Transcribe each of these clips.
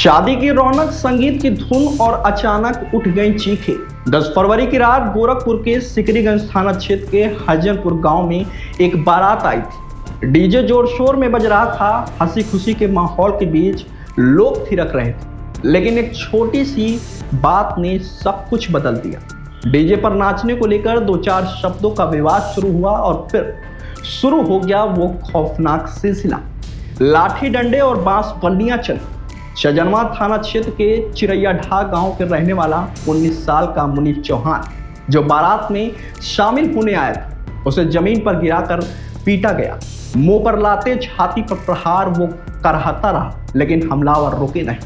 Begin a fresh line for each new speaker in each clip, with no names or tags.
शादी की रौनक, संगीत की धुन और अचानक उठ गई चीखें। 10 फरवरी की रात गोरखपुर के सिकरीगंज थाना क्षेत्र के हजनपुर गांव में एक बारात आई थी। डीजे जोर शोर में बज रहा था। हंसी खुशी के माहौल के बीच लोग थिरक रहे थे, लेकिन एक छोटी सी बात ने सब कुछ बदल दिया। डीजे पर नाचने को लेकर 2-4 शब्दों का विवाद शुरू हुआ और फिर शुरू हो गया वो खौफनाक सिलसिला। लाठी डंडे और बांस बल्लियां चली। शहजनवा थाना क्षेत्र के चिरैयाढा गांव के रहने वाला 19 साल का मुनीफ चौहान, जो बारात में शामिल होने आया था, उसे जमीन पर गिराकर पीटा गया। मुंह पर लाते, छाती पर प्रहार वो कराहता रहा, लेकिन हमलावर रुके नहीं।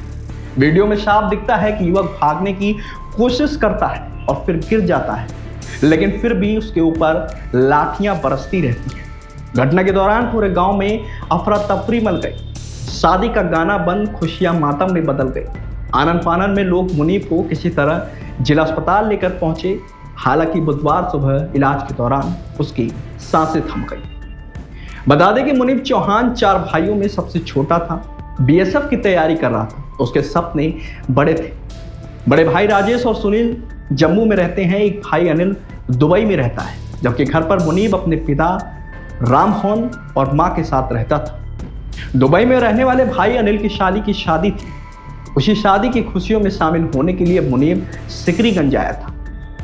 वीडियो में साफ दिखता है कि युवक भागने की कोशिश करता है और फिर गिर जाता है, लेकिन फिर भी उसके ऊपर लाठियां बरसती रहती हैं। घटना के दौरान पूरे गांव में अफरा तफरी मच गई। शादी का गाना बंद, खुशियां मातम में बदल गई। आनन फानन में लोग मुनीफ को किसी तरह जिला अस्पताल लेकर पहुंचे। हालांकि बुधवार सुबह इलाज के दौरान उसकी सांसें थम गई। बता दें कि मुनीफ चौहान 4 भाइयों में सबसे छोटा था। बीएसएफ की तैयारी कर रहा था। उसके सपने बड़े थे। बड़े भाई राजेश और सुनील जम्मू में रहते हैं। एक भाई अनिल दुबई में रहता है, जबकि घर पर मुनीफ अपने पिता रामहोन और मां के साथ रहता था। दुबई में रहने वाले भाई अनिल की शादी थी। उसी शादी की खुशियों में शामिल होने के लिए मुनीफ सिकरीगंज आया था,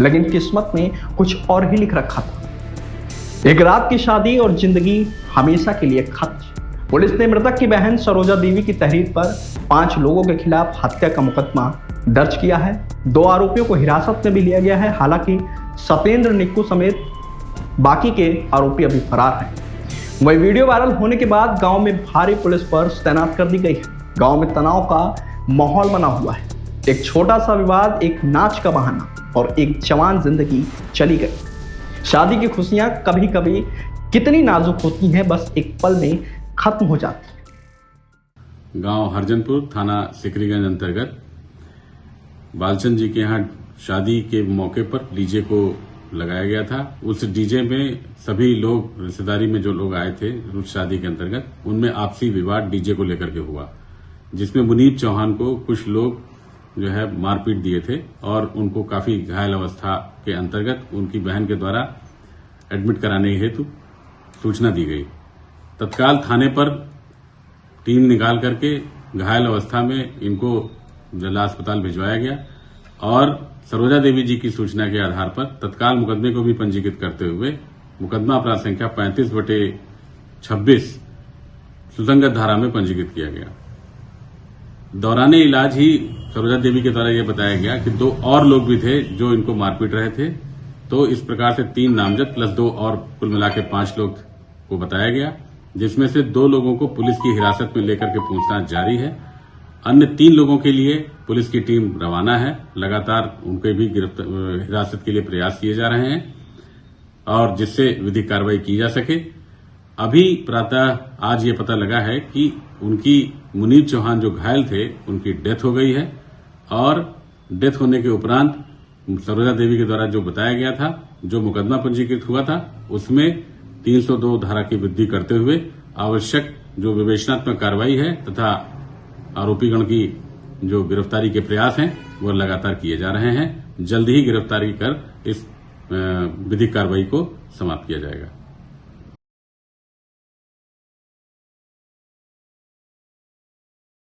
लेकिन किस्मत में कुछ और ही लिख रखा था। एक रात की शादी और जिंदगी हमेशा के लिए खत्म। पुलिस ने मृतक की बहन सरोजा देवी की तहरीर पर 5 लोगों के खिलाफ हत्या का मुकदमा दर्ज किया है। 2 आरोपियों को हिरासत में भी लिया गया है। हालांकि सतेंद्र निक्कू समेत बाकी के आरोपी अभी फरार हैं। वही वीडियो वायरल होने के बाद गांव में भारी पुलिस फोर्स तैनात कर दी गई है। गांव में तनाव का माहौल बना हुआ है। एक छोटा सा विवाद, एक नाच का बहाना और एक जवान जिंदगी चली गई। शादी की खुशियां कभी कभी कितनी नाजुक होती हैं, बस एक पल में खत्म हो जाती है।
गांव हरजनपुर, थाना सिकरीगंज अंतर्गत बालचंद जी के यहाँ शादी के मौके पर डीजे को लगाया गया था। उस डीजे में सभी लोग, रिश्तेदारी में जो लोग आए थे उस शादी के अंतर्गत, उनमें आपसी विवाद डीजे को लेकर के हुआ, जिसमें मुनीफ चौहान को कुछ लोग जो है मारपीट दिए थे और उनको काफी घायल अवस्था के अंतर्गत उनकी बहन के द्वारा एडमिट कराने हेतु सूचना दी गई। तत्काल थाने पर टीम निकाल करके घायल अवस्था में इनको जिला अस्पताल भिजवाया गया और सरोजा देवी जी की सूचना के आधार पर तत्काल मुकदमे को भी पंजीकृत करते हुए मुकदमा अपराध संख्या 35/26 सुसंगत धारा में पंजीकृत किया गया। दौरान इलाज ही सरोजा देवी के द्वारा यह बताया गया कि 2 और लोग भी थे जो इनको मारपीट रहे थे। तो इस प्रकार से 3 नामजद प्लस 2 और कुल मिला के 5 लोग को बताया गया, जिसमें से 2 लोगों को पुलिस की हिरासत में लेकर के पूछताछ जारी है। अन्य 3 लोगों के लिए पुलिस की टीम रवाना है। लगातार उनके भी हिरासत के लिए प्रयास किए जा रहे हैं और जिससे विधिक कार्रवाई की जा सके। अभी प्रातः आज ये पता लगा है कि उनकी मुनीफ चौहान जो घायल थे, उनकी डेथ हो गई है और डेथ होने के उपरांत सरोजा देवी के द्वारा जो बताया गया था, जो मुकदमा पंजीकृत हुआ था, उसमें 302 धारा की वृद्धि करते हुए आवश्यक जो विवेचनात्मक कार्रवाई है तथा आरोपीगण की जो गिरफ्तारी के प्रयास हैं वो लगातार किए जा रहे हैं। जल्द ही गिरफ्तारी कर इस विधिक कार्रवाई को समाप्त किया जाएगा।